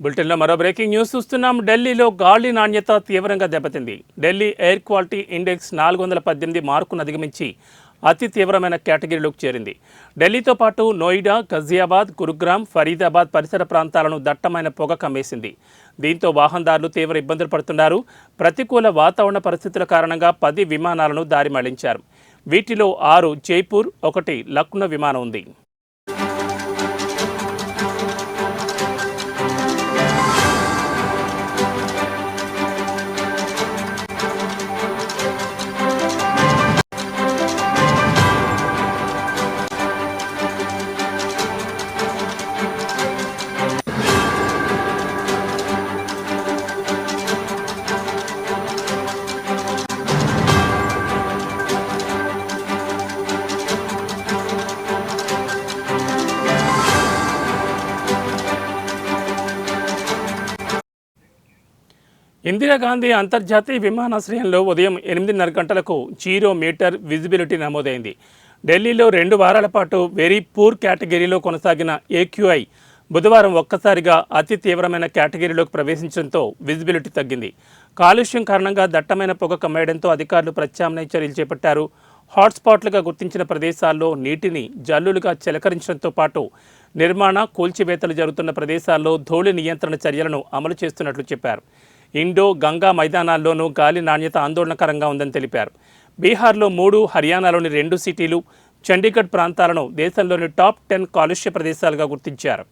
బులెటిన్లో మరో breaking news చూస్తున్నాం. ఢిల్లీలో గాలి నాణ్యత తీవ్రంగా దెబ్బతింది. ఢిల్లీ ఎయిర్ క్వాలిటీ ఇండెక్స్ 418 మార్కును అధిగమించి అతి తీవ్రమైన కేటగిరీలోకి చేరింది. ఢిల్లీతో పాటు నోయిడా, గజియాబాద్, గురుగ్రామ్, ఫరీదాబాద్ పరిసర ప్రాంతాలను దట్టమైన పొగ కమ్మేసింది. దీంతో వాహనదారులు తీవ్ర ఇబ్బందులు పడుతున్నారు. ప్రతికూల వాతావరణ పరిస్థితుల కారణంగా 10 విమానాలను దారి మళ్లించారు. వీటిలో 6 జైపూర్, 1 లక్నో విమానం ఉంది. ఇందిరాగాంధీ అంతర్జాతీయ విమానాశ్రయంలో ఉదయం 8:30 గంటలకు 0 మీటర్ విజిబిలిటీ నమోదైంది. ఢిల్లీలో 2 వారాల పాటు వెరీ పూర్ కేటగిరీలో కొనసాగిన ఏక్యూఐ బుధవారం ఒక్కసారిగా అతి తీవ్రమైన కేటగిరీలోకి ప్రవేశించడంతో విజిబిలిటీ తగ్గింది. కాలుష్యం కారణంగా దట్టమైన పొగ కమ్మేయడంతో అధికారులు ప్రత్యామ్నాయ చర్యలు చేపట్టారు. హాట్స్పాట్లుగా గుర్తించిన ప్రదేశాల్లో నీటిని జల్లులుగా చిలకరించడంతో పాటు నిర్మాణ, కూల్చివేతలు జరుగుతున్న ప్రదేశాల్లో ధూళి నియంత్రణ చర్యలను అమలు చేస్తున్నట్లు చెప్పారు. ఇండో, గంగా మైదానాల్లోనూ గాలి నాణ్యత ఆందోళనకరంగా ఉందని తెలిపారు. బీహార్లో 3, హర్యానాలోని 2 సిటీలు, చండీగఢ్ ప్రాంతాలను దేశంలోని టాప్ 10 కాలుష్య ప్రదేశాలుగా గుర్తించారు.